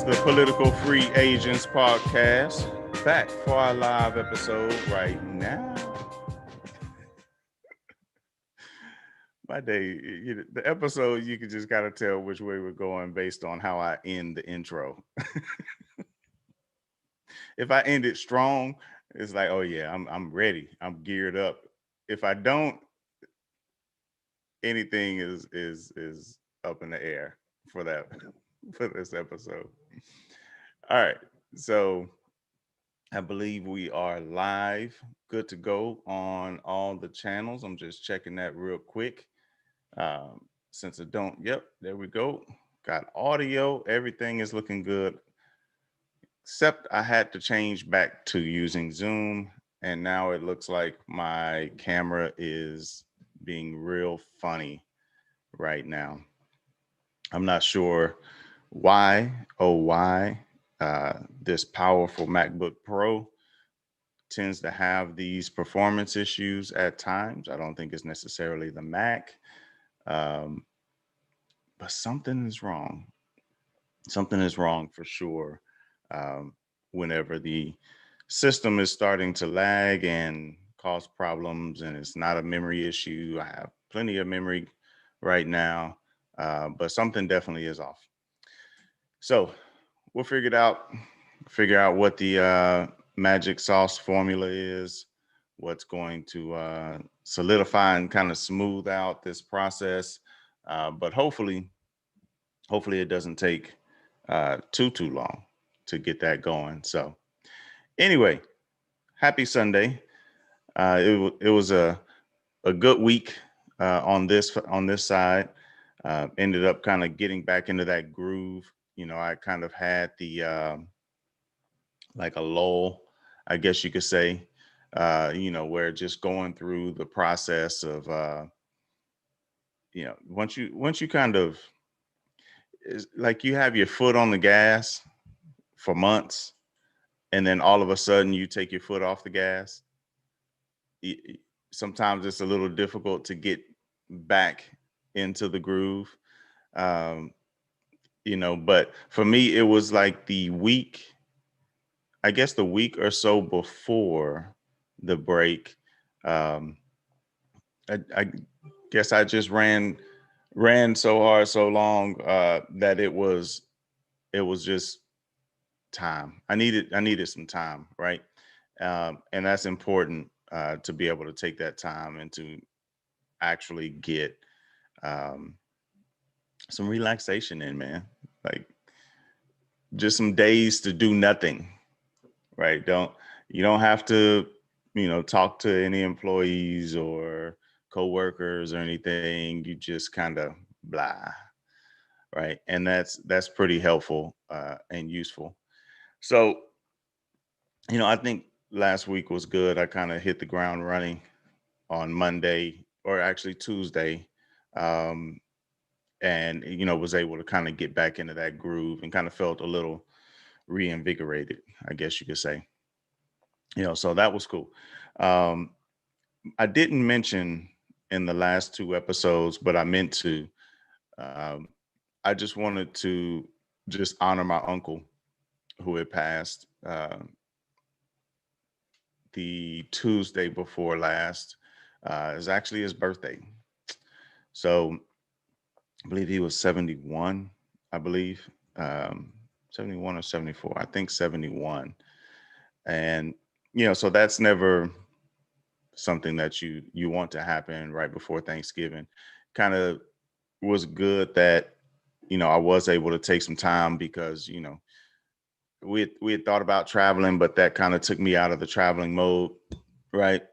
the Political Free Agents podcast, back for our live episode right now. My day, the episode, you can just kind of tell which way we're going based on how I end the intro. If I end it strong, it's like, oh yeah, I'm ready. I'm geared up. If I don't, anything is up in the air for that for this episode. All right. So I believe we are live, good to go on all the channels. I'm just checking that real quick. Since I don't, yep, there we go. Got audio, everything is looking good, except I had to change back to using Zoom. And now it looks like my camera is being real funny right now. I'm not sure why, this powerful MacBook Pro tends to have these performance issues at times. I don't think it's necessarily the Mac, um, but something is wrong. Something is wrong for sure. Um, Whenever the system is starting to lag and cause problems, and it's not a memory issue, I have plenty of memory right now, but something definitely is off. So we'll figure out what the magic sauce formula is, what's going to solidify and kind of smooth out this process. But hopefully it doesn't take too long to get that going. So anyway, happy Sunday. It was a good week on this side. Ended up kind of getting back into that groove. I kind of had the like a lull, I guess you could say, where just going through the process of, once you kind of, it's like you have your foot on the gas for months, and then all of a sudden you take your foot off the gas. y- y- Sometimes it's a little difficult to get back into the groove. Um, but for me, it was like I guess the week or so before the break. Um, I guess I just ran so hard so long that it was just time. I needed some time, right? And that's important to be able to take that time and to actually get um, some relaxation in, man. Like just some days to do nothing, right? You don't have to, talk to any employees or coworkers or anything. You just kind of blah, right? And that's pretty helpful and useful. So, I think last week was good. I kind of hit the ground running on Monday, or actually Tuesday, um, and was able to kind of get back into that groove and kind of felt a little reinvigorated, I guess you could say. So that was cool. Um, I didn't mention in the last two episodes, but I meant to. Um, I just wanted to just honor my uncle who had passed the Tuesday before last. It was actually his birthday. So I believe he was 71, I believe. Um, 71 or 74. I think 71. And, so that's never something that you want to happen right before Thanksgiving. Kind of was good that I was able to take some time because we had thought about traveling, but that kind of took me out of the traveling mode, right?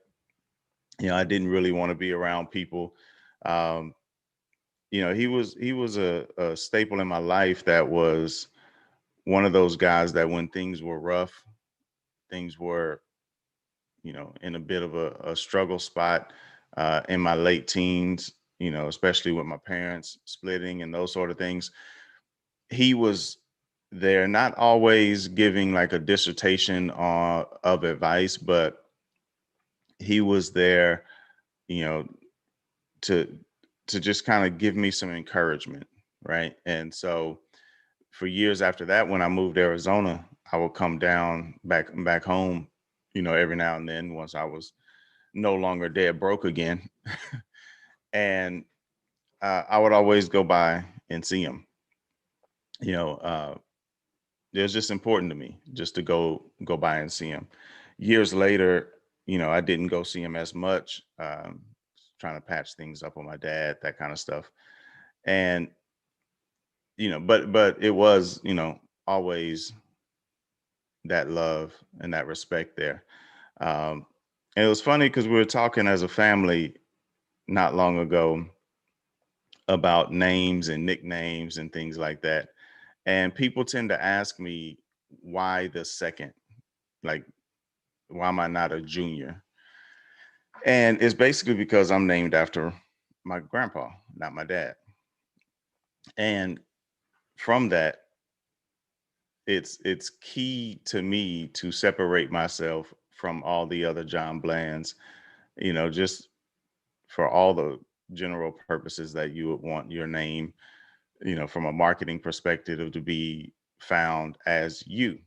I didn't really want to be around people. Um, he was a staple in my life that was one of those guys that when things were rough, things were in a bit of a struggle spot in my late teens, especially with my parents splitting and those sort of things. He was there, not always giving like a dissertation of advice, but he was there, you know, to to just kind of give me some encouragement, right? And so for years after that, when I moved to Arizona, I would come down back home, every now and then once I was no longer dead broke again. And I would always go by and see him. You know, it was just important to me just to go by and see him. Years later, I didn't go see him as much, trying to patch things up with my dad, that kind of stuff. And but it was, always that love and that respect there. Um, and it was funny because we were talking as a family not long ago about names and nicknames and things like that. And people tend to ask me why the second, like, why am I not a junior? And it's basically because I'm named after my grandpa, not my dad. And from that, it's key to me to separate myself from all the other John Blands, just for all the general purposes that you would want your name, from a marketing perspective to be found as you.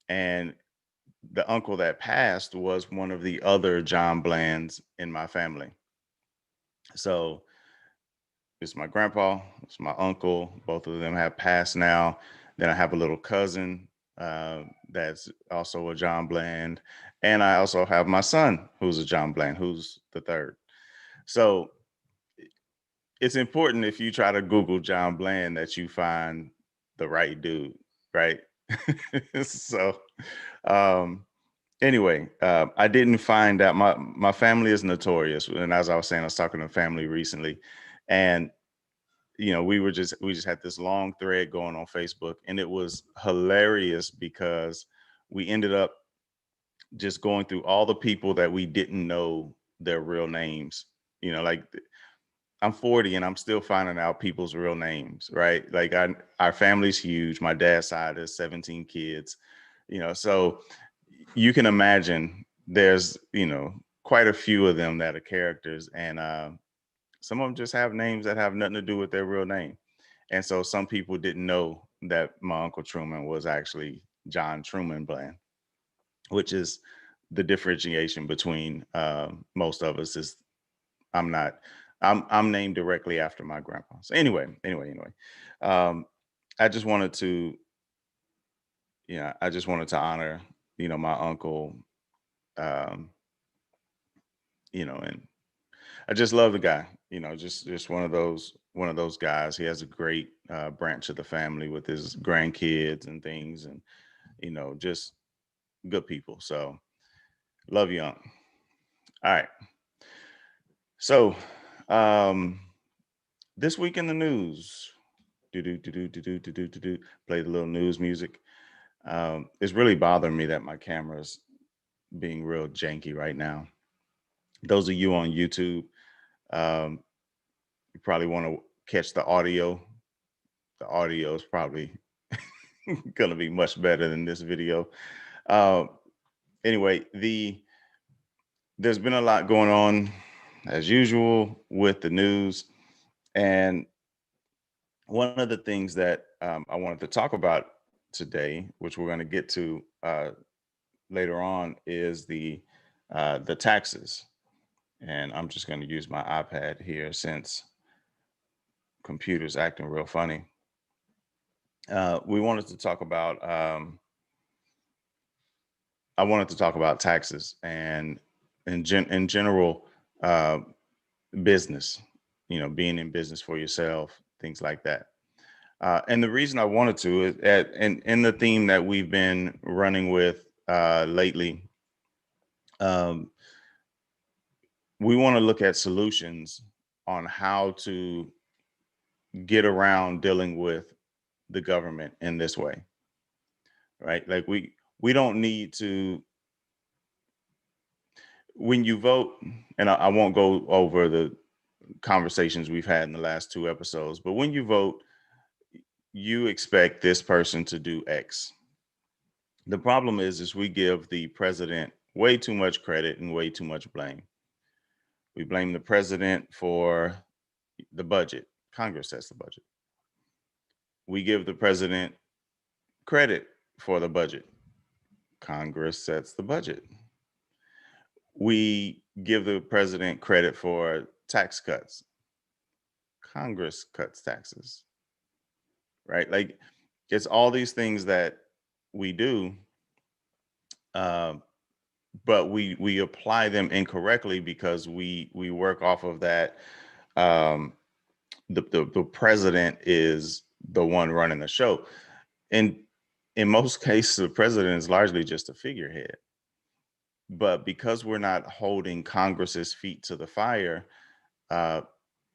And the uncle that passed was one of the other John Blands in my family. So it's my grandpa, it's my uncle. Both of them have passed now. Then I have a little cousin that's also a John Bland. And I also have my son, who's a John Bland, who's the third. So it's important if you try to Google John Bland that you find the right dude, right? So, um, anyway, I didn't find out my family is notorious, and as I was saying, I was talking to family recently, and we just had this long thread going on Facebook, and it was hilarious because we ended up just going through all the people that we didn't know their real names. Like I'm 40 and I'm still finding out people's real names, right? Like our family's huge. My dad's side is 17 kids, so you can imagine there's, quite a few of them that are characters, and some of them just have names that have nothing to do with their real name. And so some people didn't know that my Uncle Truman was actually John Truman Bland, which is the differentiation between most of us is I'm not. I'm named directly after my grandpa. So anyway, um, I just wanted to, I just wanted to honor, my uncle, um, and I just love the guy. Just one of those guys. He has a great branch of the family with his grandkids and things, and just good people. So love you, Unc. All right. So, um, this week in the news, do do do do do do do do do do. Play the little news music. It's really bothering me that my camera's being real janky right now. Those of you on YouTube, um, you probably want to catch the audio. The audio is probably going to be much better than this video. Uh, anyway, there's been a lot going on as usual with the news, and one of the things that I wanted to talk about today, which we're going to get to later on, is the taxes. And I'm just going to use my iPad here since computer's acting real funny. We wanted to talk about. I wanted to talk about taxes and in general uh, business. Being in business for yourself, things like that. And the reason I wanted to is in the theme that we've been running with lately, um, we want to look at solutions on how to get around dealing with the government in this way, right? Like we don't need to when you vote, and I won't go over the conversations we've had in the last two episodes, but when you vote, you expect this person to do X. The problem is we give the president way too much credit and way too much blame. We blame the president for the budget. Congress sets the budget. We give the president credit for the budget. Congress sets the budget. We give the president credit for tax cuts. Congress cuts taxes, right? Like it's all these things that we do, um, but we apply them incorrectly because we work off of that. Um, the president is the one running the show, and in most cases, the president is largely just a figurehead. But because we're not holding Congress's feet to the fire, uh,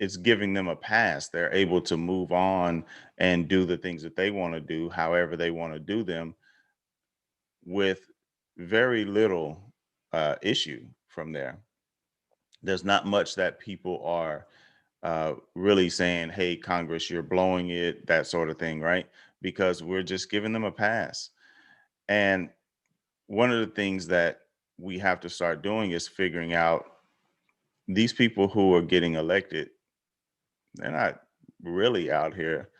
it's giving them a pass. They're able to move on and do the things that they want to do, however they want to do them, with very little issue from there. There's not much that people are really saying, hey, Congress, you're blowing it, that sort of thing, right? Because we're just giving them a pass. And one of the things that we have to start doing is figuring out these people who are getting elected, they're not really out here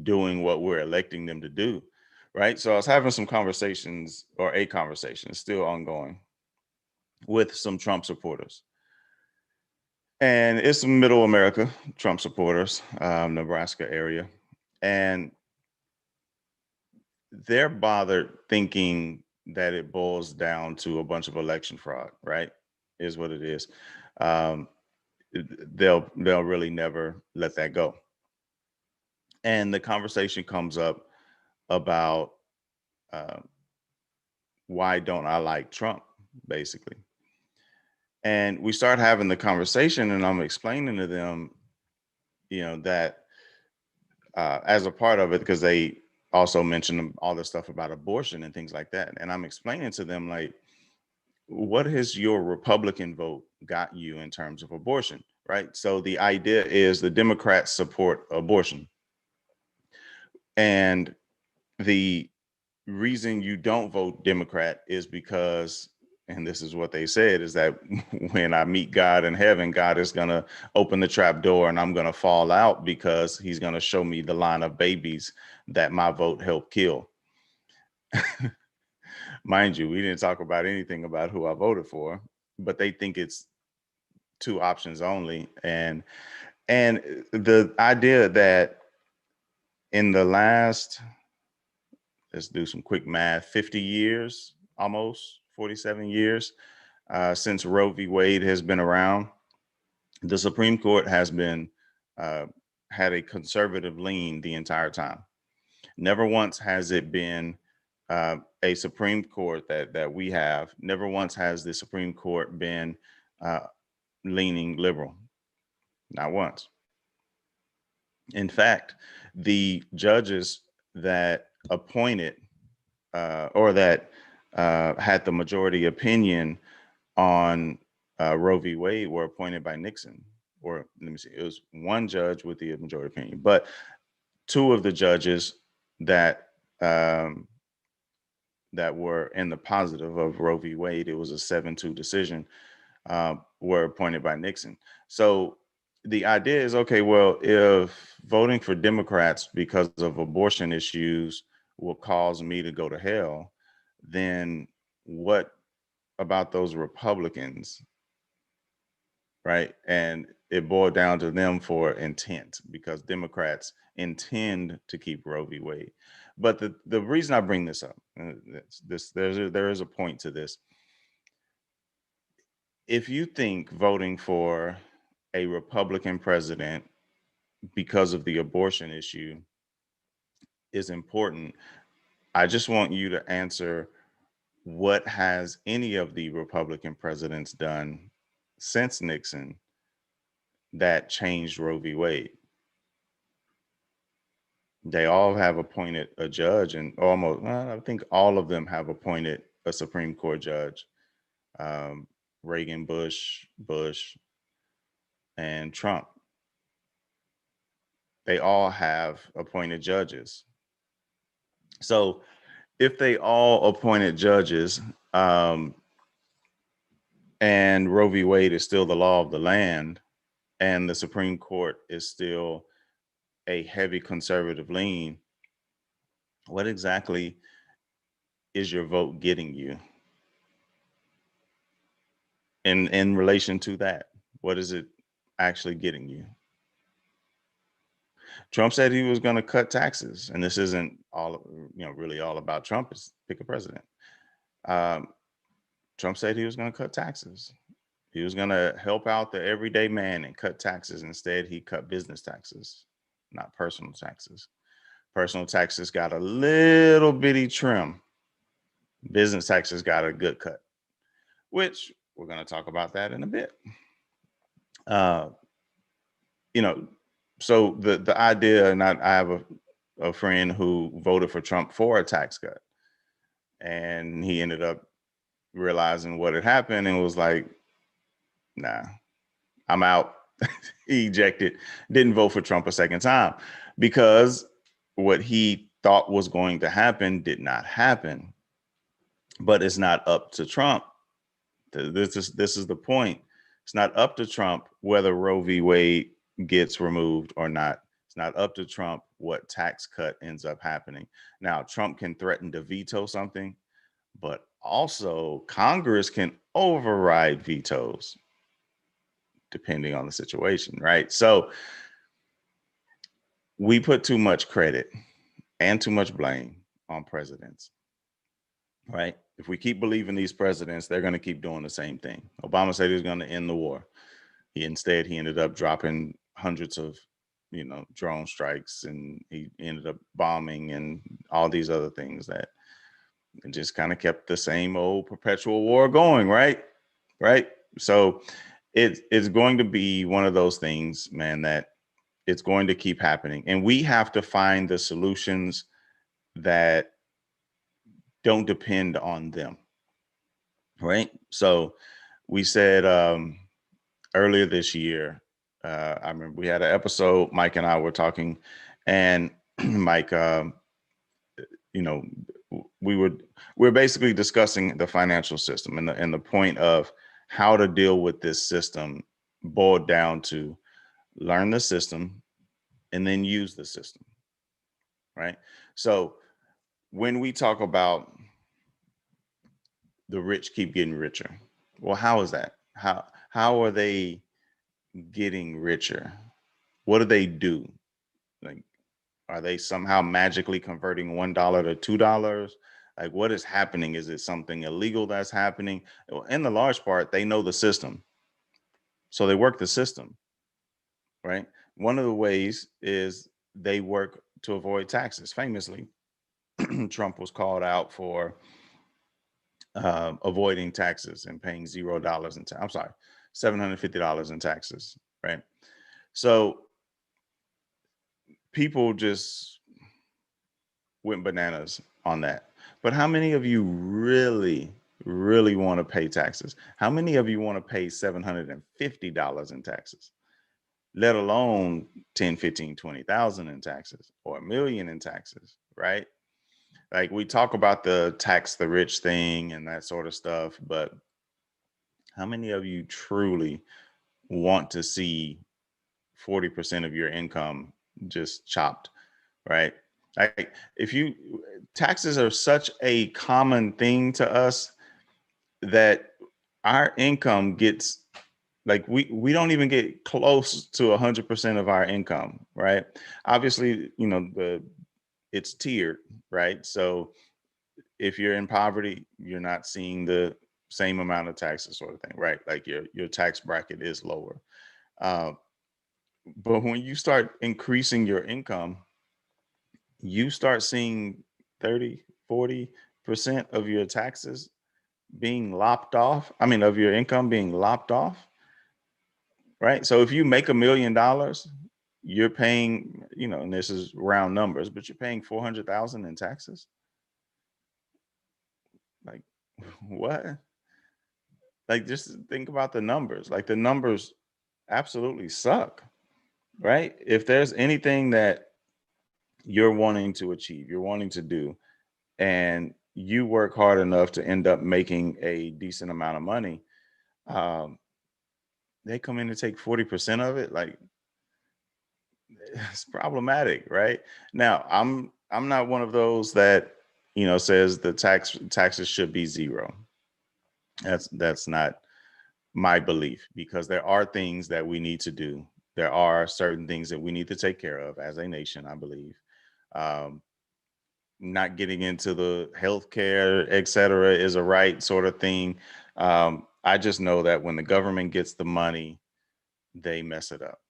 doing what we're electing them to do, right? So I was having some conversations, or a conversation, it's still ongoing, with some Trump supporters. And it's middle America, Trump supporters, Nebraska area. And they're bothered thinking that it boils down to a bunch of election fraud, right? Is what it is. Um, they'll really never let that go. And the conversation comes up about uh, why don't I like Trump, basically. And we start having the conversation, and I'm explaining to them, that as a part of it, because they also mentioned all the stuff about abortion and things like that. And I'm explaining to them, like, what has your Republican vote got you in terms of abortion, right? So the idea is the Democrats support abortion. And the reason you don't vote Democrat is because, and this is what they said, is that when I meet God in heaven, God is going to open the trap door and I'm going to fall out because he's going to show me the line of babies that my vote helped kill. Mind you, we didn't talk about anything about who I voted for, but they think it's two options only. And the idea that in the last, let's do some quick math, 50 years, almost 47 years, since Roe v. Wade has been around, the Supreme Court has been uh, had a conservative lean the entire time. Never once has it been a Supreme Court that we have. Never once has the Supreme Court been uh, leaning liberal. Not once. In fact, the judges that appointed or that had the majority opinion on Roe v. Wade were appointed by Nixon. Or let me see, it was one judge with the majority opinion, but two of the judges that um, that were in the positive of Roe v. Wade, it was a 7-2 decision, were appointed by Nixon. So the idea is, okay, well, if voting for Democrats because of abortion issues will cause me to go to hell, then what about those Republicans, right? And it boiled down to them for intent, because Democrats intend to keep Roe v. Wade. But the reason I bring this up, there is a point to this. If you think voting for a Republican president because of the abortion issue is important, I just want you to answer, what has any of the Republican presidents done since Nixon that changed Roe v. Wade? They all have appointed a judge, and almost, well, I think all of them have appointed a Supreme Court judge. Um, Reagan, Bush, and Trump. They all have appointed judges. So if they all appointed judges, and Roe v. Wade is still the law of the land, and the Supreme Court is still a heavy conservative lean, what exactly is your vote getting you in relation to that? What is it actually getting you? Trump said he was going to cut taxes, and this isn't all, really all about Trump. It's pick a president. Um, Trump said he was going to cut taxes. He was going to help out the everyday man and cut taxes. Instead, he cut business taxes, not personal taxes. Personal taxes got a little bitty trim. Business taxes got a good cut, which we're going to talk about that in a bit. Uh, so the idea, and I have a friend who voted for Trump for a tax cut, and he ended up realizing what had happened and was like, nah, I'm out. He ejected, didn't vote for Trump a second time, because what he thought was going to happen did not happen. But it's not up to Trump. This is the point. It's not up to Trump whether Roe v. Wade gets removed or not. It's not up to Trump what tax cut ends up happening. Now, Trump can threaten to veto something, but also Congress can override vetoes depending on the situation, right? So we put too much credit and too much blame on presidents, right? If we keep believing these presidents, they're going to keep doing the same thing. Obama said he was going to end the war. He ended up dropping hundreds of, drone strikes, and he ended up bombing and all these other things that just kind of kept the same old perpetual war going, right? Right. So it's going to be one of those things, man, that it's going to keep happening. And we have to find the solutions that don't depend on them. Right. So we said earlier this year, I remember we had an episode, Mike and I were talking, and Mike, we're basically discussing the financial system, and the point of how to deal with this system boiled down to learn the system and then use the system. Right. So when we talk about the rich keep getting richer, well, how is that? How are they getting richer? What do they do? Like, are they somehow magically converting $1 to $2? Like, what is happening? Is it something illegal that's happening? Well, in the large part, they know the system, so they work the system, right? One of the ways is they work to avoid taxes. Famously, Trump was called out for avoiding taxes and paying $0 in I'm sorry, $750 in taxes, right? So people just went bananas on that. But how many of you really, really want to pay taxes? How many of you want to pay $750 in taxes, let alone 10, 15, 20,000 in taxes, or $1 million in taxes, right? Like, we talk about the tax the rich thing and that sort of stuff, but how many of you truly want to see 40% of your income just chopped, right? Like, taxes are such a common thing to us that our income gets, like, we don't even get close to 100% of our income, right? Obviously, it's tiered, right? So if you're in poverty, you're not seeing the same amount of taxes, sort of thing, right? Like, your tax bracket is lower. But when you start increasing your income, you start seeing 30, 40% of your taxes being lopped off. I mean, of your income being lopped off, right? So if you make $1 million, you're paying, and this is round numbers, but you're paying 400,000 in taxes. Like, what? Like, just think about the numbers. Like, the numbers absolutely suck, right? If there's anything that you're wanting to achieve, you're wanting to do, and you work hard enough to end up making a decent amount of money, they come in to take 40% of it. Like, it's problematic, right? Now, I'm not one of those that, says the taxes should be zero. That's not my belief, because there are things that we need to do. There are certain things that we need to take care of as a nation, I believe. Um, Not getting into the healthcare, et cetera, is a right sort of thing. I just know that when the government gets the money, they mess it up.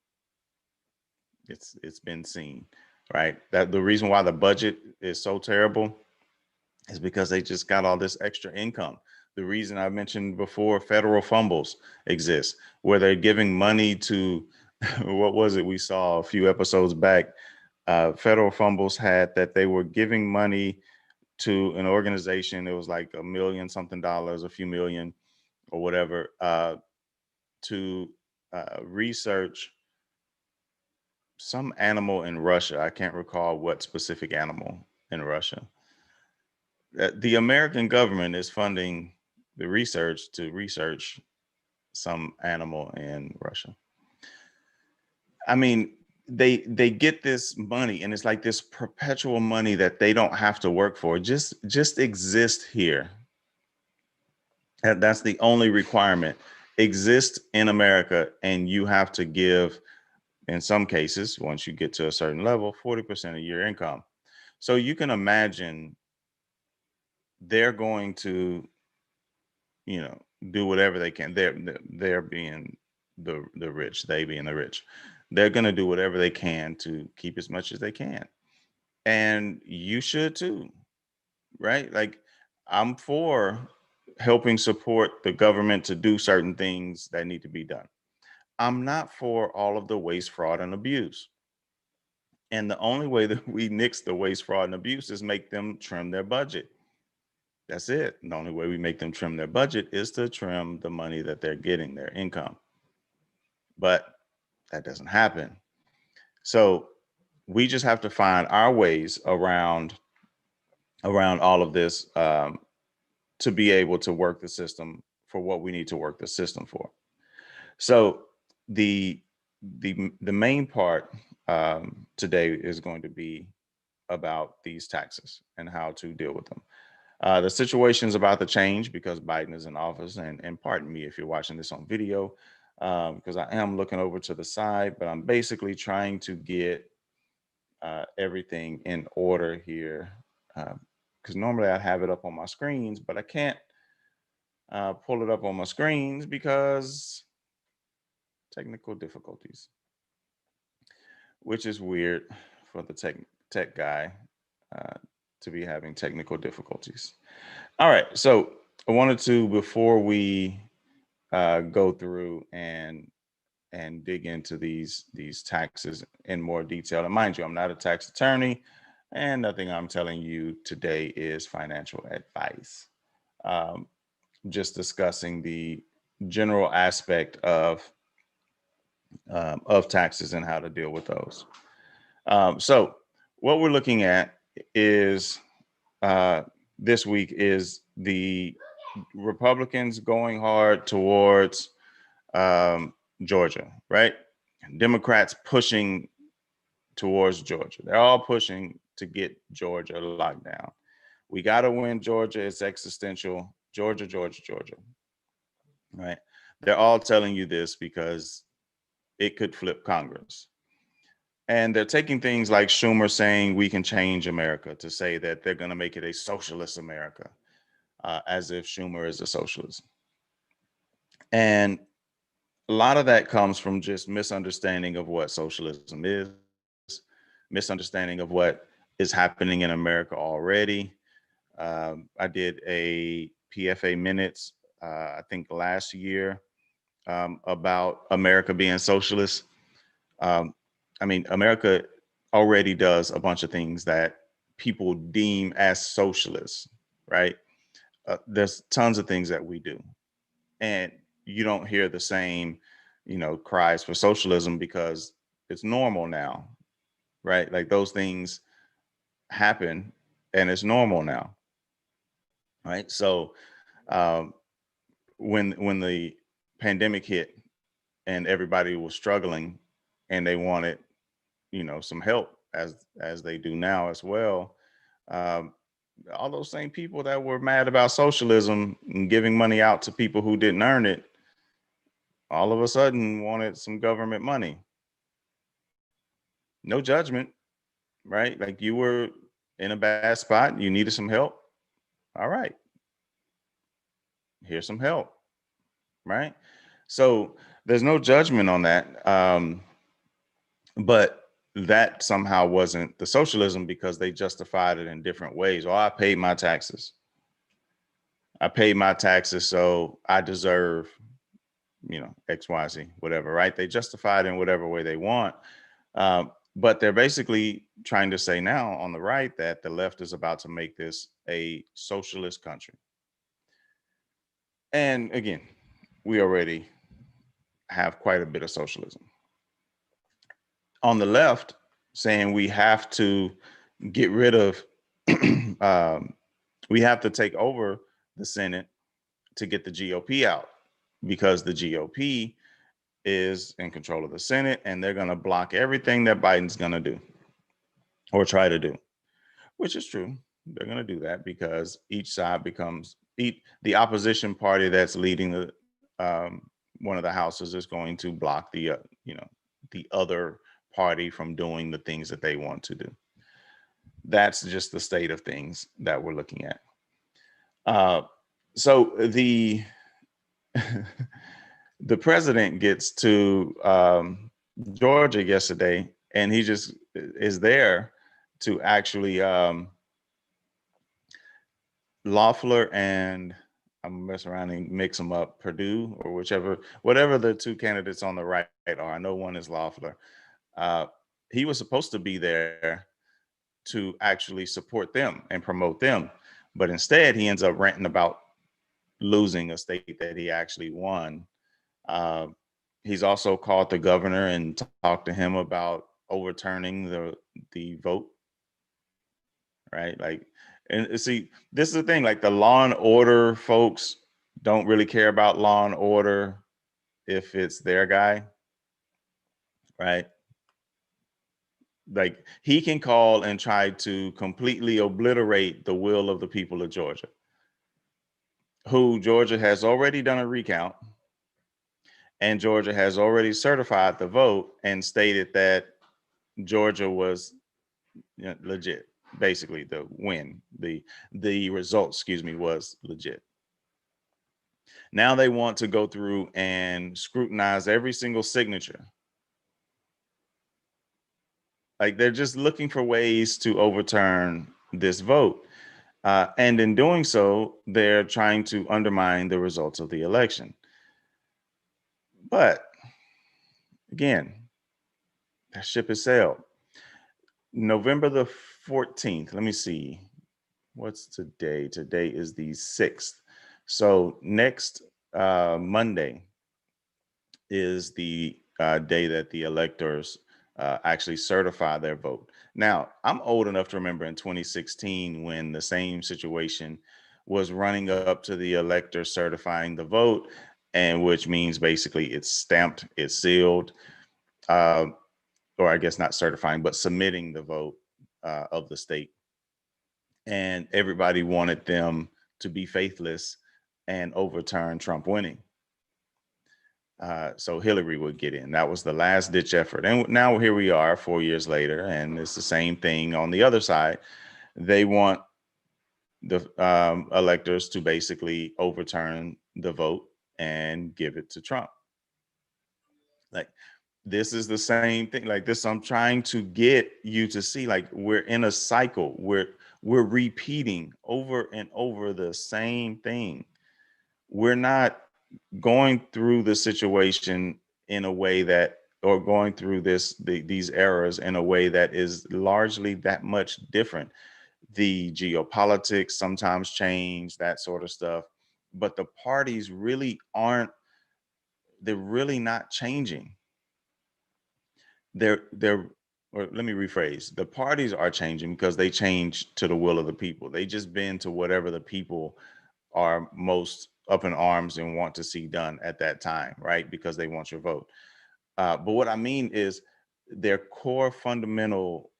It's been seen, right? That the reason why the budget is so terrible is because they just got all this extra income. The reason I mentioned before, federal fumbles exist, where they're giving money to what was it we saw a few episodes back? Federal fumbles had that they were giving money to an organization. It was like a million something dollars, a few million or whatever, to research some animal in Russia. I can't recall what specific animal in Russia. The American government is funding the research to research some animal in Russia. I mean, they get this money, and it's like this perpetual money that they don't have to work for. Just exist here. That's the only requirement. Exist in America, and you have to give, in some cases, once you get to a certain level, 40% of your income. So you can imagine they're going to, you know, do whatever they can. They're being the rich, they being the rich. They're going to do whatever they can to keep as much as they can. And you should too, right? Like, I'm for helping support the government to do certain things that need to be done. I'm not for all of the waste, fraud, and abuse. And the only way that we nix the waste, fraud, and abuse is make them trim their budget. That's it. The only way we make them trim their budget is to trim the money that they're getting, their income. But that doesn't happen. So we just have to find our ways around all of this, to be able to work the system for what we need to work the system for. So the the main part, today is going to be about these taxes and how to deal with them. The situation is about to change because Biden is in office, and pardon me if you're watching this on video, because I am looking over to the side, but I'm basically trying to get everything in order here, because normally I'd have it up on my screens, but I can't pull it up on my screens because technical difficulties, which is weird for the tech guy, uh, to be having technical difficulties. All right, so I wanted to, before we go through and dig into these taxes in more detail. And mind you, I'm not a tax attorney, and nothing I'm telling you today is financial advice. Um, just discussing the general aspect of taxes and how to deal with those. So what we're looking at is, uh, this week is the Republicans going hard towards, Georgia, right? Democrats pushing towards Georgia. They're all pushing to get Georgia locked down. We got to win Georgia. It's existential. Georgia, Georgia, Georgia, right? They're all telling you this because it could flip Congress. And they're taking things like Schumer saying we can change America to say that they're going to make it a socialist America, as if Schumer is a socialist. And a lot of that comes from just misunderstanding of what socialism is, misunderstanding of what is happening in America already. I did a PFA minutes, I think last year, about America being socialist. Um, I mean, America already does a bunch of things that people deem as socialists, right? There's tons of things that we do, and you don't hear the same, cries for socialism because it's normal now, right? Like those things happen, and it's normal now, right? So, um, when the pandemic hit and everybody was struggling and they wanted some help as they do now as well. Um, all those same people that were mad about socialism and giving money out to people who didn't earn it, all of a sudden wanted some government money. No judgment, right? Like you were in a bad spot, you needed some help. All right, here's some help, right? So there's no judgment on that. But that somehow wasn't the socialism because they justified it in different ways. Oh, I paid my taxes. I paid my taxes, so I deserve, XYZ, whatever, right? They justify it in whatever way they want. But they're basically trying to say now on the right that the left is about to make this a socialist country. And again, we already have quite a bit of socialism. On the left, saying we have to get rid of, we have to take over the Senate to get the GOP out because the GOP is in control of the Senate and they're going to block everything that Biden's going to do or try to do, which is true. They're going to do that because each side becomes the opposition party that's leading one of the houses is going to block the other party from doing the things that they want to do. That's just the state of things that we're looking at. So the the president gets to Georgia yesterday, and he just is there to actually Loeffler and I'm messing around and mix them up, Purdue or whatever the two candidates on the right are. I know one is Loeffler. He was supposed to be there to actually support them and promote them, but instead he ends up ranting about losing a state that he actually won. Uh, he's also called the governor and talked to him about overturning the vote, right? Like, and see, this is the thing. Like the law and order folks don't really care about law and order if it's their guy, right? Like he can call and try to completely obliterate the will of the people of Georgia, who Georgia has already done a recount. And Georgia has already certified the vote and stated that Georgia was legit. Basically, the win, the result, excuse me, was legit. Now they want to go through and scrutinize every single signature. Like they're just looking for ways to overturn this vote. And in doing so, they're trying to undermine the results of the election. But again, that ship has sailed. November the 14th, let me see. What's today? Today is the 6th. So next Monday is the day that the electors actually certify their vote. Now, I'm old enough to remember in 2016 when the same situation was running up to the elector certifying the vote, and which means basically it's stamped, it's sealed, uh, or I guess not certifying, but submitting the vote of the state. And everybody wanted them to be faithless and overturn Trump winning. So Hillary would get in. That was the last ditch effort. And now here we are 4 years later, and it's the same thing on the other side. They want the electors to basically overturn the vote and give it to Trump. Like, this is the same thing. Like this, I'm trying to get you to see, like, we're in a cycle. We're repeating over and over the same thing. We're not going through the situation in a way that, or going through these errors in a way that is largely that much different. The geopolitics sometimes change, that sort of stuff, but the parties really aren't, they're really not changing. They're or let me rephrase, the parties are changing because they change to the will of the people. They just bend to whatever the people are most up in arms and want to see done at that time, right? Because they want your vote. But what I mean is their core fundamental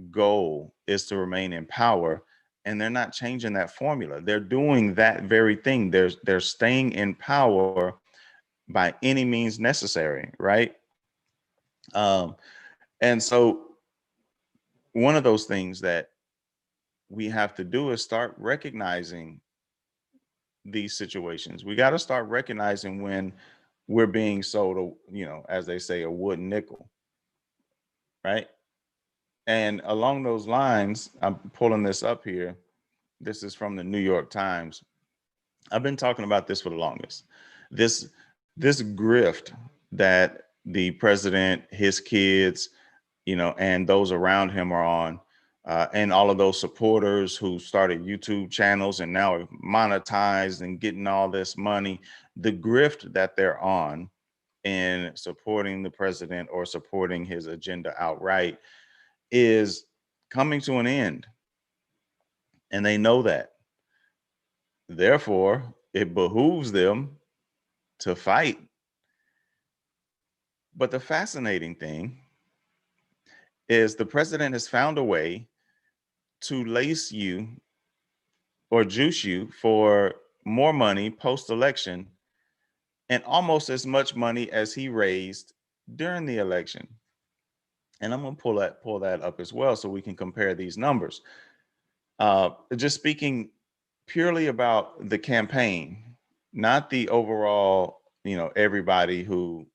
goal is to remain in power, and they're not changing that formula. They're doing that very thing. They're staying in power by any means necessary, right? Um, and so one of those things that we have to do is start recognizing these situations. We got to start recognizing when we're being sold a, as they say, a wooden nickel, right? And along those lines, I'm pulling this up here. This is from the New York Times. I've been talking about this for the longest. This grift that the president, his kids, and those around him are on, and all of those supporters who started YouTube channels and now are monetized and getting all this money, the grift that they're on in supporting the president or supporting his agenda outright is coming to an end. And they know that. Therefore, it behooves them to fight. But the fascinating thing is the president has found a way to lace you or juice you for more money post-election, and almost as much money as he raised during the election. And I'm going to pull that up as well so we can compare these numbers. Just speaking purely about the campaign, not the overall, everybody who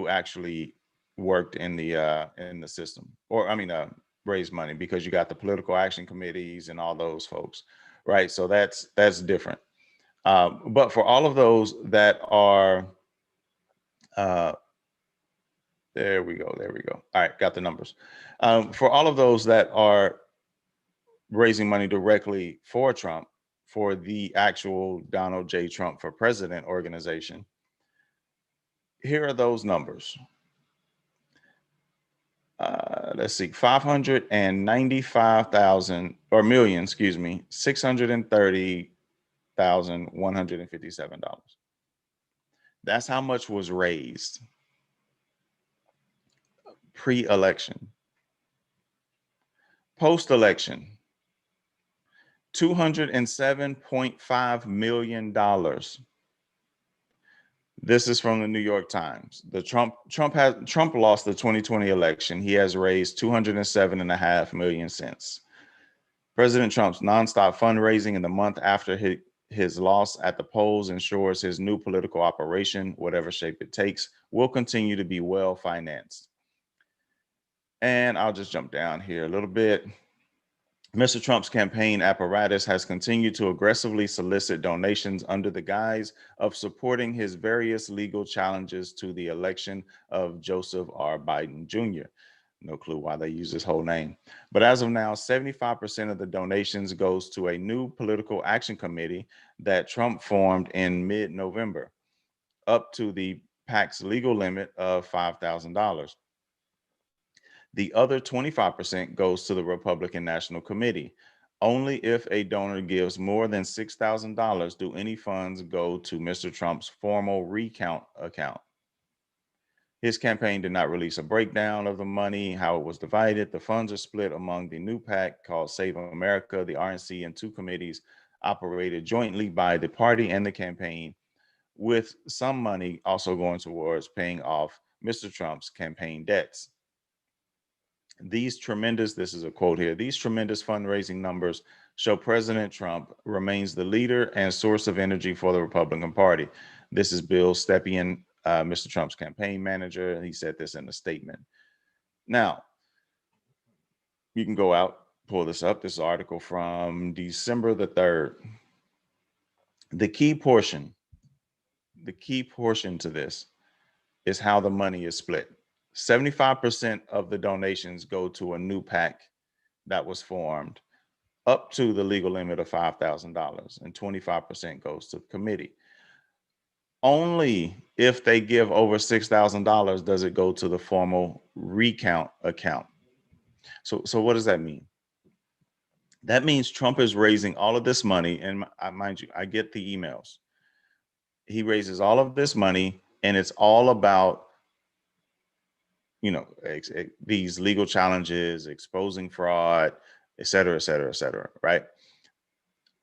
actually worked in the system, or raised money, because you got the political action committees and all those folks, right? So that's different. But for all of those that are, uh, there we go. All right, got the numbers. For all of those that are raising money directly for Trump, for the actual Donald J. Trump for President organization, here are those numbers. Let's see, 595,000 or million, excuse me, $630,157. That's how much was raised pre-election. Post-election, $207.5 million. This is from the New York Times. Trump lost the 2020 election. He has raised 207.5 million since. President Trump's nonstop fundraising in the month after his loss at the polls ensures his new political operation, whatever shape it takes, will continue to be well financed. And I'll just jump down here a little bit. Mr. Trump's campaign apparatus has continued to aggressively solicit donations under the guise of supporting his various legal challenges to the election of Joseph R. Biden Jr. No clue why they use his whole name. But as of now, 75% of the donations goes to a new political action committee that Trump formed in mid-November, up to the PAC's legal limit of $5,000. The other 25% goes to the Republican National Committee. Only if a donor gives more than $6,000 do any funds go to Mr. Trump's formal recount account. His campaign did not release a breakdown of the money, how it was divided. The funds are split among the new PAC called Save America, the RNC, and two committees operated jointly by the party and the campaign, with some money also going towards paying off Mr. Trump's campaign debts. This is a quote here, these tremendous fundraising numbers show President Trump remains the leader and source of energy for the Republican Party. This is Bill Stepien, Mr. Trump's campaign manager, and he said this in a statement. Now, you can go out, pull this up. This article from December the 3rd. The key portion to this is how the money is split. 75% of the donations go to a new PAC that was formed up to the legal limit of $5,000, and 25% goes to the committee. Only if they give over $6,000 does it go to the formal recount account. So what does that mean? That means Trump is raising all of this money, and mind you, I get the emails. He raises all of this money, and it's all about these legal challenges, exposing fraud, et cetera, et cetera, et cetera, right?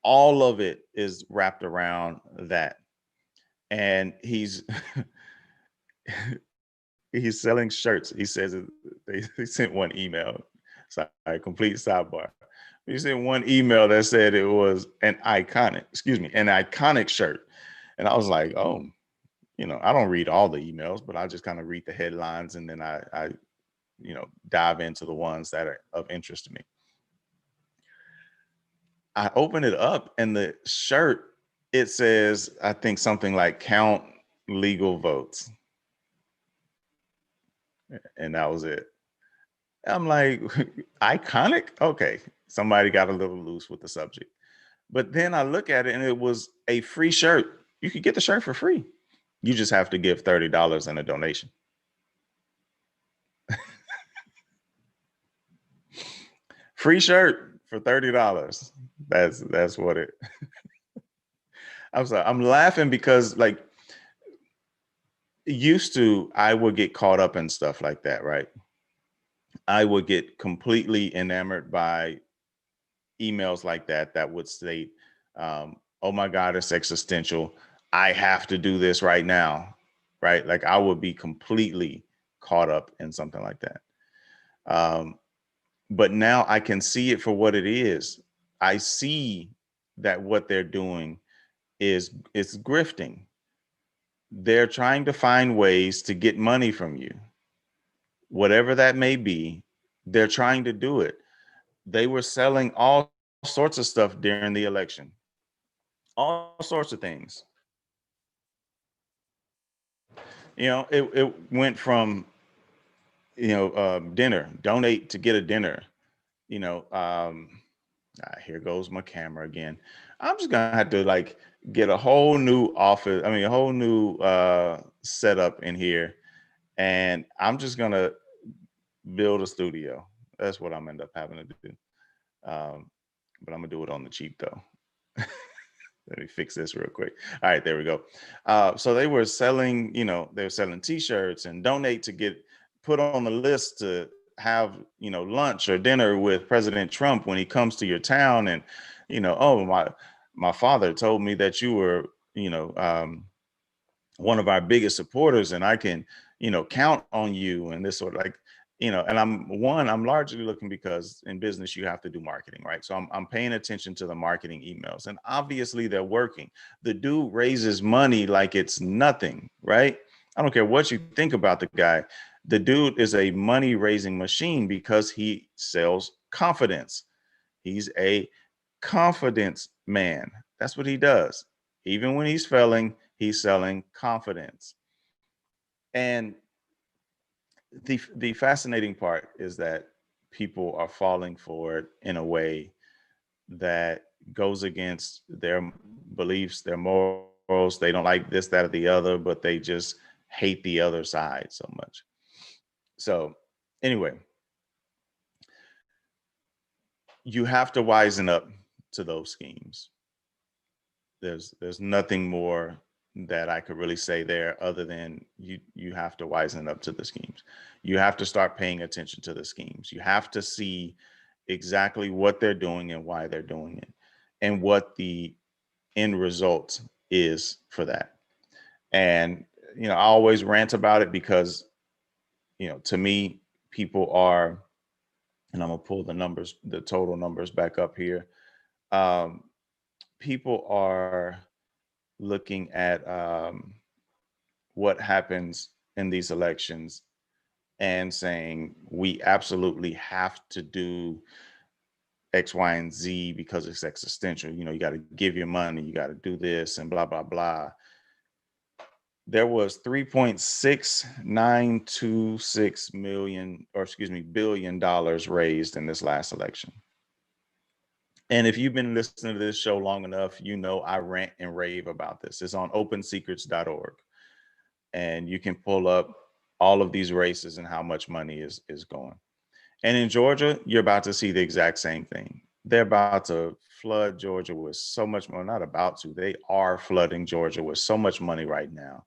All of it is wrapped around that. And he's he's selling shirts. He says they sent one email. Sorry, complete sidebar. He sent one email that said it was an iconic shirt. And I was like, oh, I don't read all the emails, but I just kind of read the headlines, and then I dive into the ones that are of interest to me. I open it up, and the shirt, it says, I think something like count legal votes. And that was it. I'm like, iconic? Okay. Somebody got a little loose with the subject. But then I look at it, and it was a free shirt. You could get the shirt for free. You just have to give $30 in a donation. Free shirt for $30. That's what it. I'm laughing because, like, used to, I would get caught up in stuff like that, right? I would get completely enamored by emails like that would state, oh my God, it's existential. I have to do this right now, right? Like, I would be completely caught up in something like that. But now I can see it for what it is. I see that what they're doing is grifting. They're trying to find ways to get money from you, whatever that may be. They're trying to do it. They were selling all sorts of stuff during the election, all sorts of things. It went from, dinner, donate to get a dinner. Here goes my camera again. I'm just gonna have to, like, get a whole new office. I mean, a whole new setup in here, and I'm just gonna build a studio. That's what I'm end up having to do. But I'm gonna do it on the cheap though. Let me fix this real quick. All right, there we go. So they were selling, they were selling T-shirts and donate to get put on the list to have, lunch or dinner with President Trump when he comes to your town. And, oh, my father told me that you were, one of our biggest supporters, and I can, count on you, and this sort of, like, and I'm largely looking, because in business you have to do marketing, right? So I'm paying attention to the marketing emails, and obviously they're working. The dude raises money like it's nothing, right? I don't care what you think about the guy. The dude is a money raising machine because he sells confidence. He's a confidence man. That's what he does. Even when he's failing, he's selling confidence. And the fascinating part is that people are falling for it in a way that goes against their beliefs, their morals. They don't like this, that, or the other, but they just hate the other side so much. So anyway, you have to wisen up to those schemes. There's nothing more that I could really say there, other than you have to wisen up to the schemes. You have to start paying attention to the schemes. You have to see exactly what they're doing and why they're doing it, and what the end result is for that. And I always rant about it because, to me, people are, and I'm gonna pull the total numbers back up here. Um, People are looking at what happens in these elections and saying, we absolutely have to do X, Y, and Z because it's existential. You got to give your money, you got to do this, and blah, blah, blah. There was $3.6926 billion raised in this last election. And if you've been listening to this show long enough, I rant and rave about this. It's on opensecrets.org. And you can pull up all of these races and how much money is going. And in Georgia, you're about to see the exact same thing. They're about to flood Georgia with so much money. Not about to, they are flooding Georgia with so much money right now,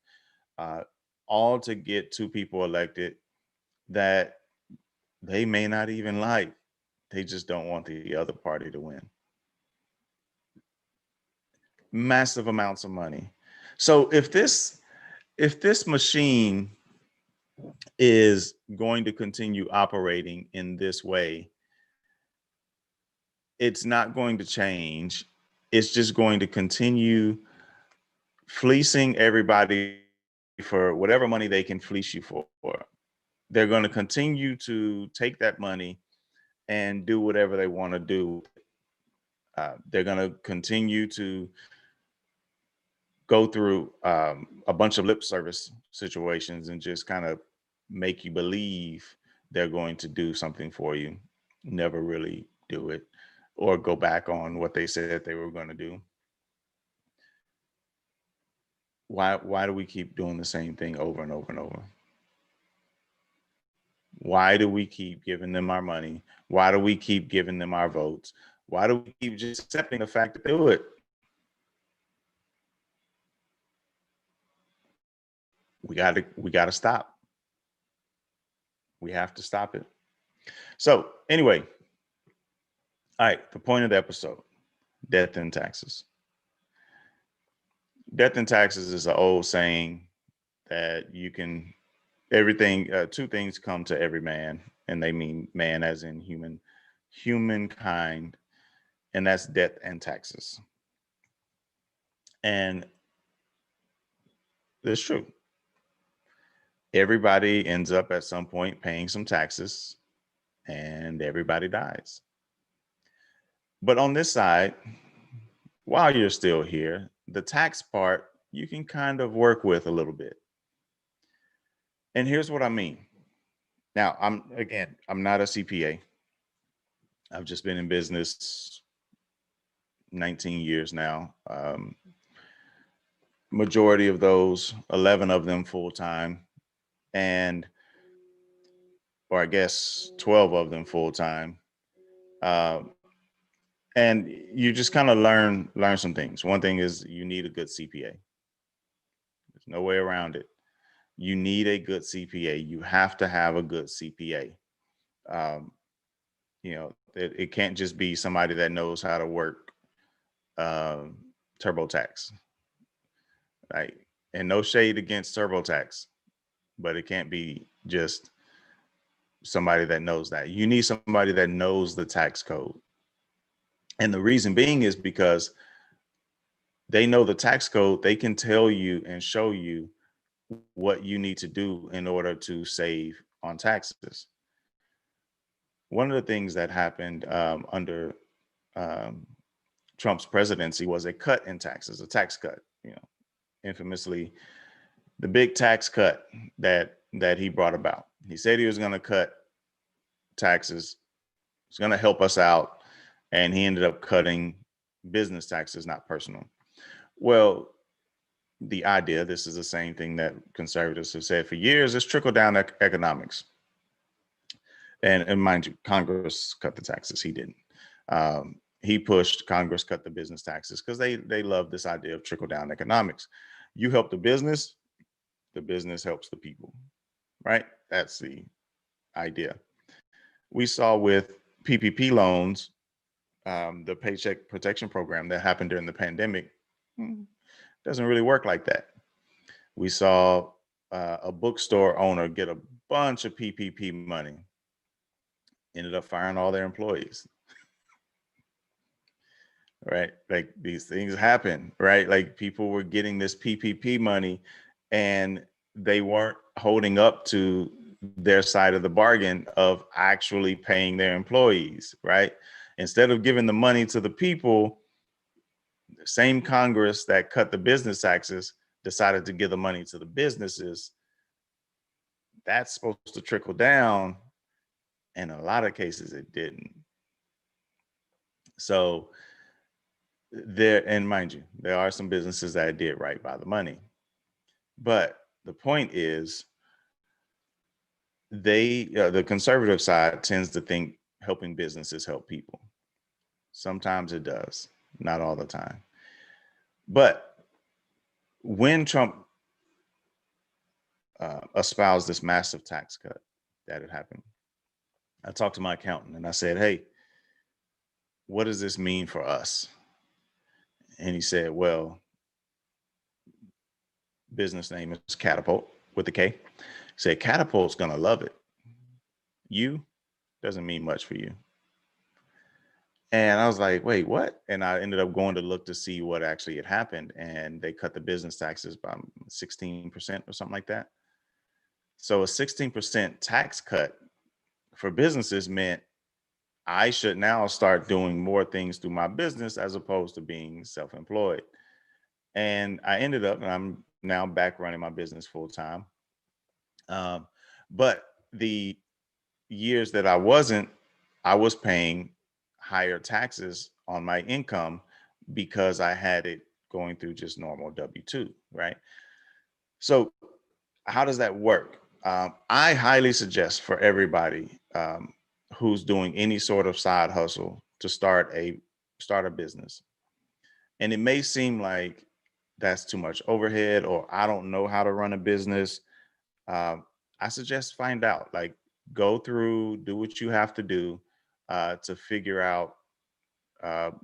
all to get two people elected that they may not even like. They just don't want the other party to win. Massive amounts of money. So if this machine is going to continue operating in this way, it's not going to change. It's just going to continue fleecing everybody for whatever money they can fleece you for. They're going to continue to take that money and do whatever they want to do. They're going to continue to go through a bunch of lip service situations and just kind of make you believe they're going to do something for you, never really do it, or go back on what they said they were going to do. Why do we keep doing the same thing over and over and over? Why do we keep giving them our money? Why do we keep giving them our votes? Why do we keep just accepting the fact that they do it? We gotta stop. We have to stop it. So anyway, all right, the point of the episode, death and taxes. Death and taxes is an old saying that you can, everything, two things come to every man, and they mean man as in humankind, and that's death and taxes. And it's true. Everybody ends up at some point paying some taxes, and everybody dies. But on this side, while you're still here, the tax part you can kind of work with a little bit. And here's what I mean. Now, I'm not a CPA. I've just been in business 19 years now. Majority of those, 11 of them full time, and or I guess 12 of them full time. And you just kind of learn some things. One thing is you need a good CPA. There's no way around it. You need a good CPA. You have to have a good CPA. It can't just be somebody that knows how to work TurboTax, right? And no shade against TurboTax, but it can't be just somebody that knows that. You need somebody that knows the tax code. And the reason being is because they know the tax code. They can tell you and show you what you need to do in order to save on taxes. One of the things that happened under Trump's presidency was a cut in taxes, a tax cut, infamously the big tax cut that he brought about. He said he was going to cut taxes. It's going to help us out. And he ended up cutting business taxes, not personal. Well, the idea, this is the same thing that conservatives have said for years, is trickle down economics. And mind you, Congress cut the taxes. He didn't. He pushed Congress cut the business taxes because they love this idea of trickle down economics. You help the business helps the people, right? That's the idea. We saw with PPP loans, the Paycheck Protection Program that happened during the pandemic, doesn't really work like that. We saw a bookstore owner get a bunch of PPP money, ended up firing all their employees. Right? Like these things happen, right? Like people were getting this PPP money and they weren't holding up to their side of the bargain of actually paying their employees, right? Instead of giving the money to the people, the same Congress that cut the business taxes decided to give the money to the businesses. That's supposed to trickle down. In a lot of cases, it didn't. So and mind you, there are some businesses that did right by the money. But the point is, the conservative side tends to think helping businesses help people. Sometimes it does, not all the time. But when Trump espoused this massive tax cut, that had happened. I talked to my accountant and I said, hey, what does this mean for us? And he said, well, business name is Catapult with a K. He said, Catapult's going to love it. You doesn't mean much for you. And I was like, wait, what? And I ended up going to look to see what actually had happened. And they cut the business taxes by 16% or something like that. So a 16% tax cut for businesses meant I should now start doing more things through my business as opposed to being self-employed. And I ended up, and I'm now back running my business full time. But the years that I wasn't, I was paying higher taxes on my income because I had it going through just normal W-2, right? So how does that work? I highly suggest for everybody who's doing any sort of side hustle to start a business. And it may seem like that's too much overhead, or I don't know how to run a business. I suggest find out, like go through, do what you have to do to figure out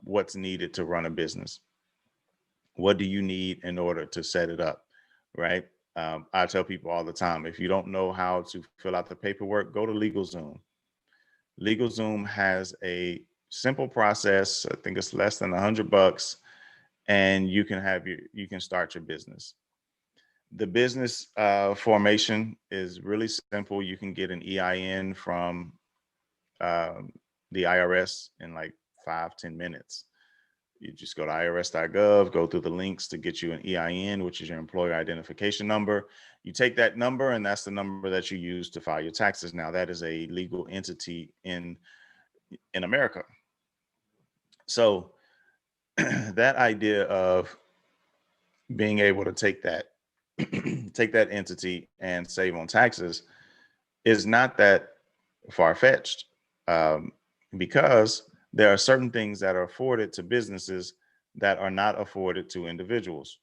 what's needed to run a business. What do you need in order to set it up, right? I tell people all the time, if you don't know how to fill out the paperwork, go to LegalZoom. LegalZoom has a simple process. I think it's less than $100, and you can start your business. The business formation is really simple. You can get an EIN from the IRS in like 5-10 minutes. You just go to irs.gov, go through the links to get you an EIN, which is your employer identification number. You take that number, and that's the number that you use to file your taxes. Now, that is a legal entity in America. So that idea of being able to take that entity and save on taxes is not that far-fetched, because there are certain things that are afforded to businesses that are not afforded to individuals.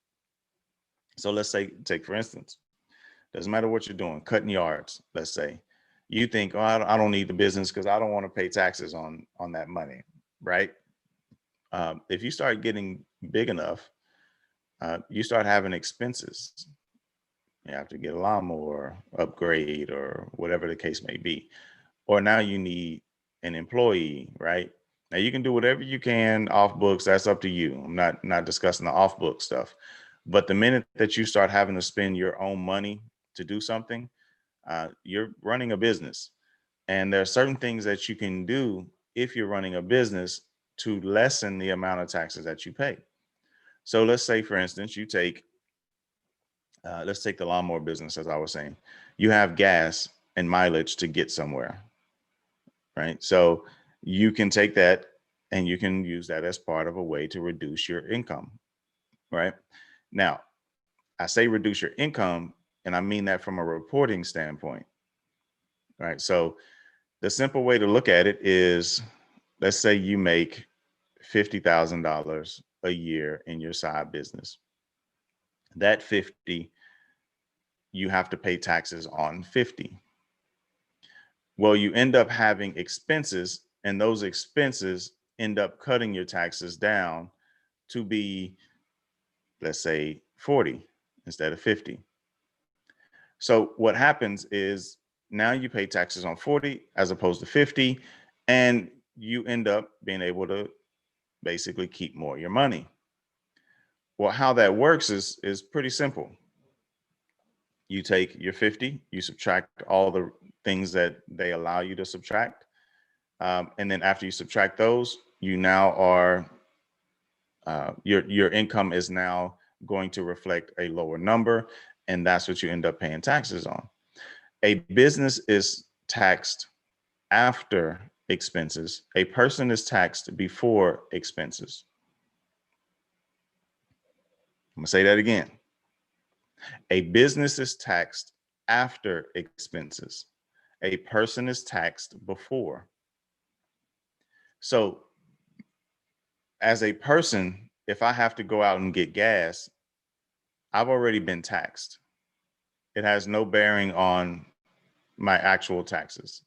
So let's say, take for instance, doesn't matter what you're doing, cutting yards, let's say. You think, oh, I don't need the business because I don't want to pay taxes on that money, right? If you start getting big enough, you start having expenses. You have to get a lawnmower, upgrade, or whatever the case may be. Or now you need an employee, right? Now you can do whatever you can off books. That's up to you. I'm not discussing the off book stuff. But the minute that you start having to spend your own money to do something, you're running a business. And there are certain things that you can do if you're running a business to lessen the amount of taxes that you pay. So let's say, for instance, let's take the lawnmower business, as I was saying. You have gas and mileage to get somewhere, right? So you can take that and you can use that as part of a way to reduce your income, right? Now, I say reduce your income, and I mean that from a reporting standpoint, right? So the simple way to look at it is, let's say you make $50,000 a year in your side business. That 50, you have to pay taxes on 50. Well, you end up having expenses, and those expenses end up cutting your taxes down to be, let's say, 40 instead of 50. So what happens is now you pay taxes on 40 as opposed to 50, and you end up being able to basically keep more of your money. Well, how that works is pretty simple. You take your 50, you subtract all the things that they allow you to subtract. And then after you subtract those, you now are, your income is now going to reflect a lower number. And that's what you end up paying taxes on. A business is taxed after expenses. A person is taxed before expenses. I'm gonna say that again. A business is taxed after expenses. A person is taxed before. So as a person, if I have to go out and get gas, I've already been taxed. It has no bearing on my actual taxes.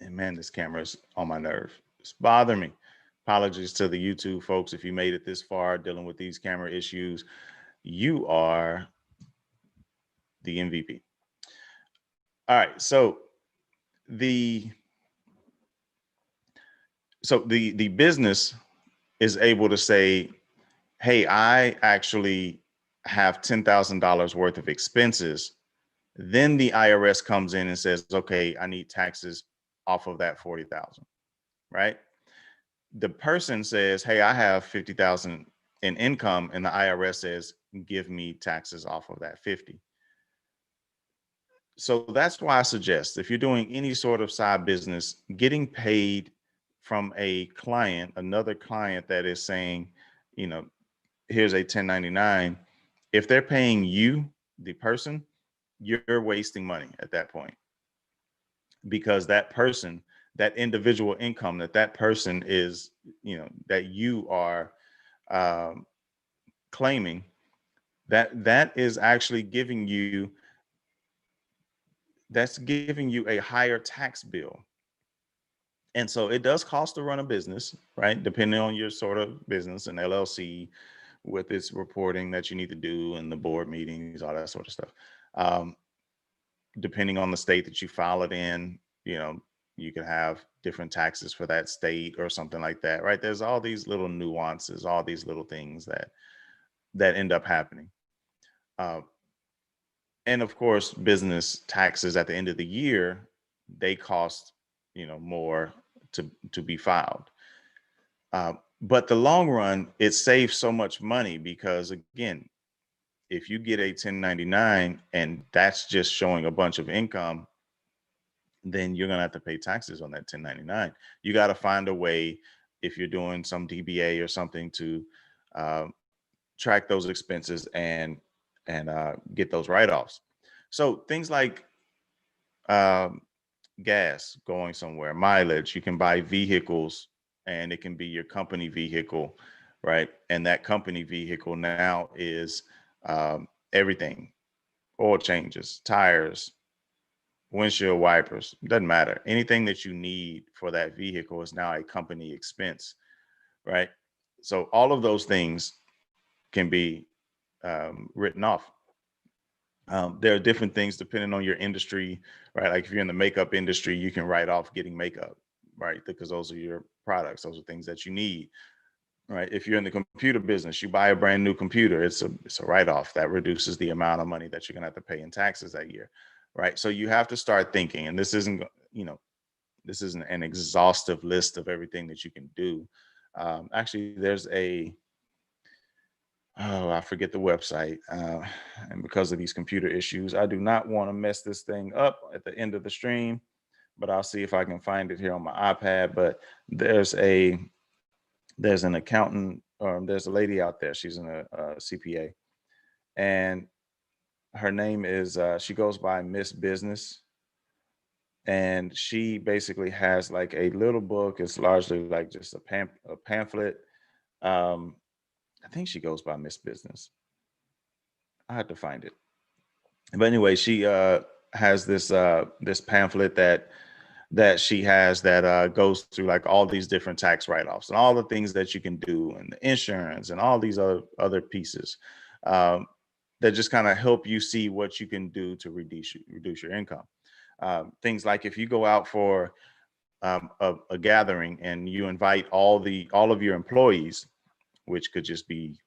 And man, this camera is on my nerve. It's bothering me. Apologies to the YouTube folks if you made it this far dealing with these camera issues. You are the MVP. All right, so the business is able to say, hey, I actually have $10,000 worth of expenses. Then the IRS comes in and says, okay, I need taxes off of that 40,000, right? The person says, hey, I have 50,000 in income, and the IRS says, give me taxes off of that 50. So that's why I suggest if you're doing any sort of side business, getting paid from a client, another client that is saying, you know, here's a 1099. If they're paying you, the person, you're wasting money at that point, because that person, that individual income that person is, you know, that you are claiming, that is actually giving you, that's giving you a higher tax bill. And so it does cost to run a business, right? Depending on your sort of business, and LLC with its reporting that you need to do and the board meetings, all that sort of stuff. Um, Depending on the state that you file it in, you know, you can have different taxes for that state or something like that, right? There's all these little nuances, all these little things that end up happening. Uh, and of course, business taxes at the end of the year, they cost, you know, more to be filed. But the long run, it saves so much money because, again, if you get a 1099 and that's just showing a bunch of income, then you're going to have to pay taxes on that 1099. You got to find a way, if you're doing some DBA or something, to uh, track those expenses and get those write-offs. So things like um, gas going somewhere, mileage, you can buy vehicles and it can be your company vehicle, right? And that company vehicle now is everything: oil changes, tires, windshield wipers, doesn't matter. Anything that you need for that vehicle is now a company expense, right? So all of those things can be written off. There are different things depending on your industry, right? Like if you're in the makeup industry, you can write off getting makeup, right? Because those are your products, those are things that you need, right? If you're in the computer business, you buy a brand new computer, it's a write-off that reduces the amount of money that you're gonna have to pay in taxes that year, right? So you have to start thinking, and this isn't, you know, this isn't an exhaustive list of everything that you can do. Actually, there's a, oh, I forget the website. And because of these computer issues, I do not want to mess this thing up at the end of the stream, but I'll see if I can find it here on my iPad. But there's an accountant, there's a lady out there. She's a CPA, and her name is, she goes by Miss Business. And she basically has like a little book. It's largely like just a pamphlet. Um, I think she goes by Miss Business. I have to find it. But anyway, she has this pamphlet that she has that goes through like all these different tax write-offs and all the things that you can do, and the insurance and all these other pieces um, that just kind of help you see what you can do to reduce your income. Things like if you go out for a gathering and you invite all of your employees, which could just be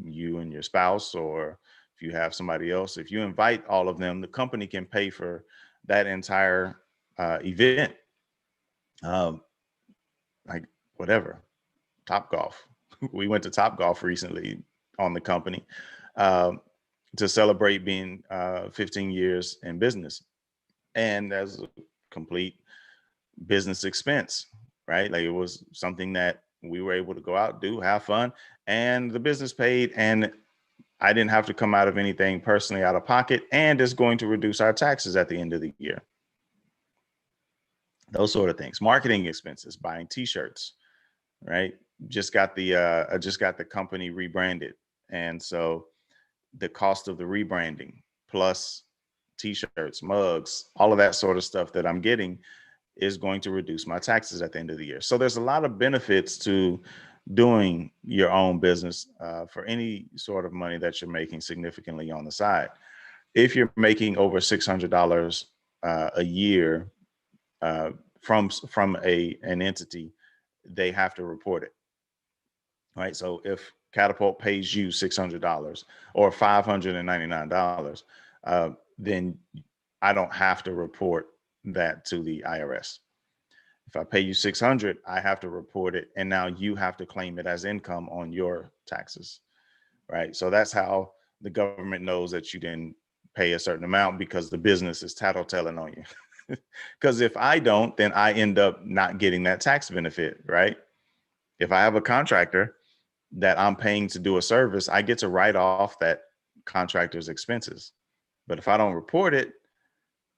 you and your spouse, or if you have somebody else, if you invite all of them, the company can pay for that entire event. Um, like whatever, Top Golf. We went to Top Golf recently on the company um, to celebrate being 15 years in business, and as a complete business expense, right? Like it was something that we were able to go out, do, have fun, and the business paid, and I didn't have to come out of anything personally out of pocket, and it's going to reduce our taxes at the end of the year. Those sort of things. Marketing expenses, buying t-shirts, right? I just got the company rebranded. And so the cost of the rebranding plus t-shirts, mugs, all of that sort of stuff that I'm getting is going to reduce my taxes at the end of the year. So there's a lot of benefits to doing your own business for any sort of money that you're making significantly on the side. If you're making over $600 a year from an entity, they have to report it, right? So if Catapult pays you $600 or $599, then I don't have to report that to the IRS. If I pay you 600, I have to report it, and now you have to claim it as income on your taxes, right? So that's how the government knows that you didn't pay a certain amount, because the business is tattletelling on you. Because if I don't, then I end up not getting that tax benefit, right? If I have a contractor that I'm paying to do a service, I get to write off that contractor's expenses. But if I don't report it,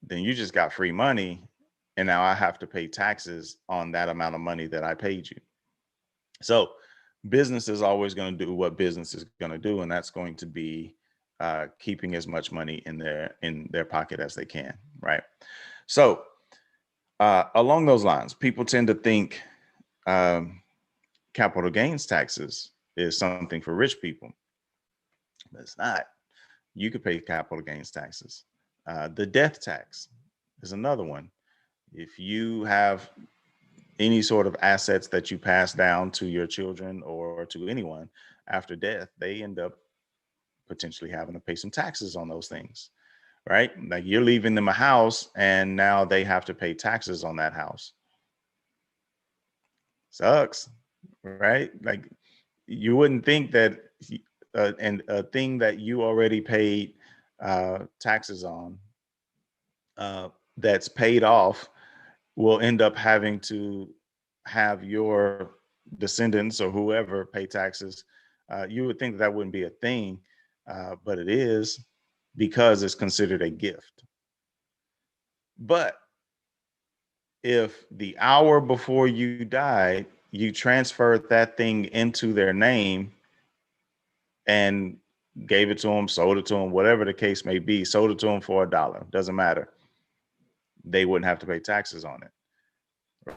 then you just got free money, and now I have to pay taxes on that amount of money that I paid you. So business is always going to do what business is going to do, and that's going to be keeping as much money in their pocket as they can, right? So along those lines, people tend to think capital gains taxes is something for rich people, but it's not. You could pay capital gains taxes. The death tax is another one. If you have any sort of assets that you pass down to your children or to anyone after death, they end up potentially having to pay some taxes on those things, right? Like you're leaving them a house and now they have to pay taxes on that house. Sucks, right? Like you wouldn't think that and a thing that you already paid taxes on that's paid off will end up having to have your descendants or whoever pay taxes. You would think that wouldn't be a thing, but it is, because it's considered a gift. But if the hour before you died, you transferred that thing into their name and gave it to them, sold it to them, whatever the case may be, sold it to them for $1, doesn't matter. They wouldn't have to pay taxes on it.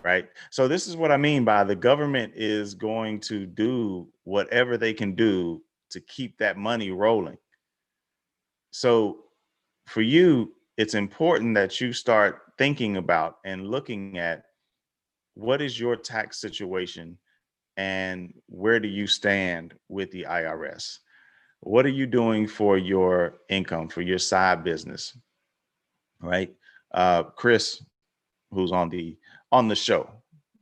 Right. So this is what I mean by the government is going to do whatever they can do to keep that money rolling. So for you, it's important that you start thinking about and looking at what is your tax situation and where do you stand with the IRS? What are you doing for your income, for your side business? Right. Chris, who's on the show,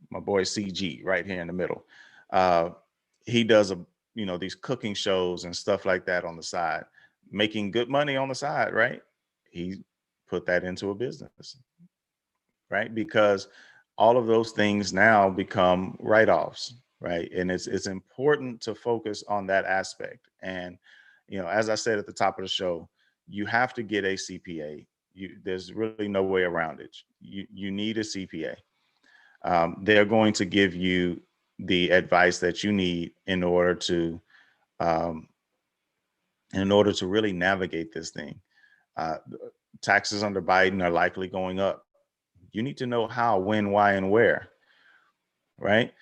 my boy CG right here in the middle. Uh, he does these cooking shows and stuff like that on the side, making good money on the side, right? He put that into a business, right? Because all of those things now become write-offs, right? And it's important to focus on that aspect. And as I said at the top of the show, you have to get a CPA. There's really no way around it. You need a CPA. They're going to give you the advice that you need um, in order to really navigate this thing. Uh, Taxes under Biden are likely going up. You need to know how, when, why, and where, right?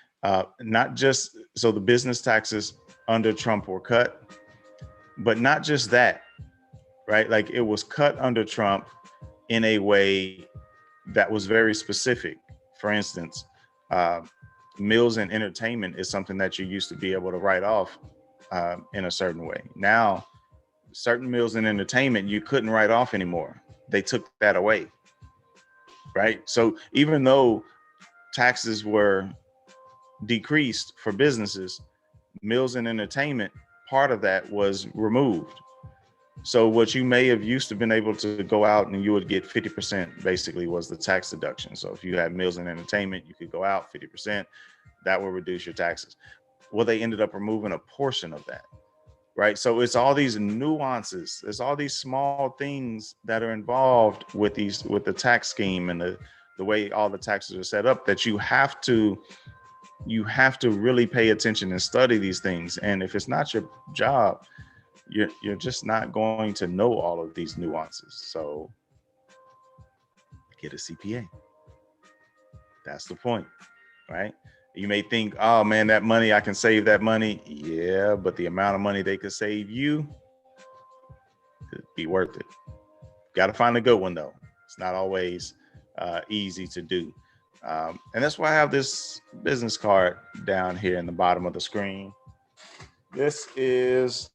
Not just so the business taxes under Trump were cut, but not just that, right? Like it was cut under Trump in a way that was very specific. For instance, uh, meals and entertainment is something that you used to be able to write off in a certain way. Now, certain meals and entertainment you couldn't write off anymore. They took that away, right? So even though taxes were decreased for businesses, meals and entertainment, part of that was removed. So what you may have used to been able to go out and you would get 50% basically was the tax deduction. So if you had meals and entertainment, you could go out 50%, that will reduce your taxes. Well, they ended up removing a portion of that, right? So it's all these nuances. There's all these small things that are involved with the tax scheme and the way all the taxes are set up that you have to really pay attention and study these things. And if it's not your job, you're just not going to know all of these nuances. So get a CPA. That's the point, right? You may think, oh man, that money, I can save that money. Yeah, but the amount of money they could save you could be worth it. Got to find a good one though. It's not always easy to do. And that's why I have this business card down here in the bottom of the screen. This is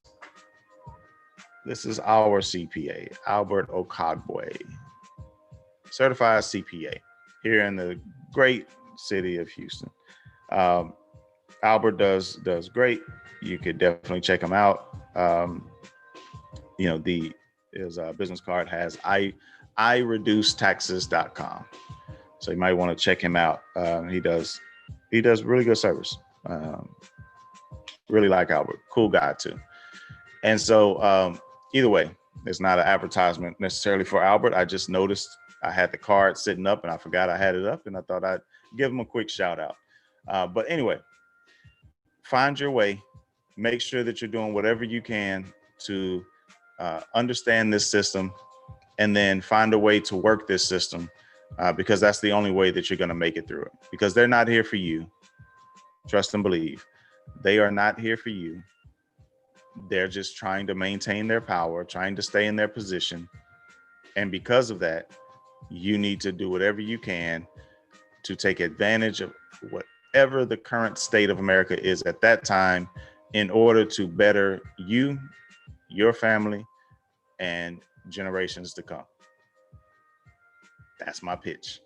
our CPA, Albert Okagwe, certified CPA here in the great city of Houston. Albert does great. You could definitely check him out. His business card has ireducetaxes.com. So you might want to check him out. He does really good service. Really like Albert, cool guy too. And so either way, it's not an advertisement necessarily for Albert. I just noticed I had the card sitting up and I forgot I had it up, and I thought I'd give him a quick shout out. But anyway, find your way. Make sure that you're doing whatever you can to understand this system, and then find a way to work this system, because that's the only way that you're going to make it through it. Because they're not here for you. Trust and believe. They are not here for you. They're just trying to maintain their power, trying to stay in their position. And because of that, you need to do whatever you can to take advantage of whatever the current state of America is at that time in order to better you, your family, and generations to come. That's my pitch.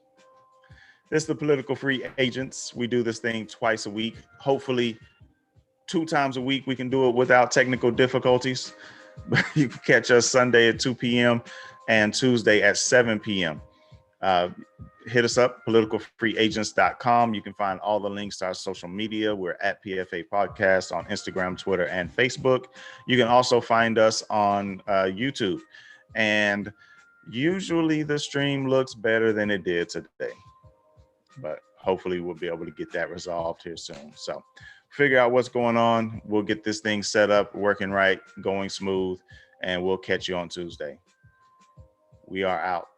This is the Political Free Agents. We do this thing twice a week. Hopefully 2 times a week we can do it without technical difficulties. You can catch us Sunday at 2 p.m. and Tuesday at 7 p.m. Hit us up, politicalfreeagents.com. You can find all the links to our social media. We're at PFA Podcast on Instagram, Twitter, and Facebook. You can also find us on YouTube. And usually the stream looks better than it did today, but hopefully we'll be able to get that resolved here soon. So figure out what's going on. We'll get this thing set up, working right, going smooth, and we'll catch you on Tuesday. We are out.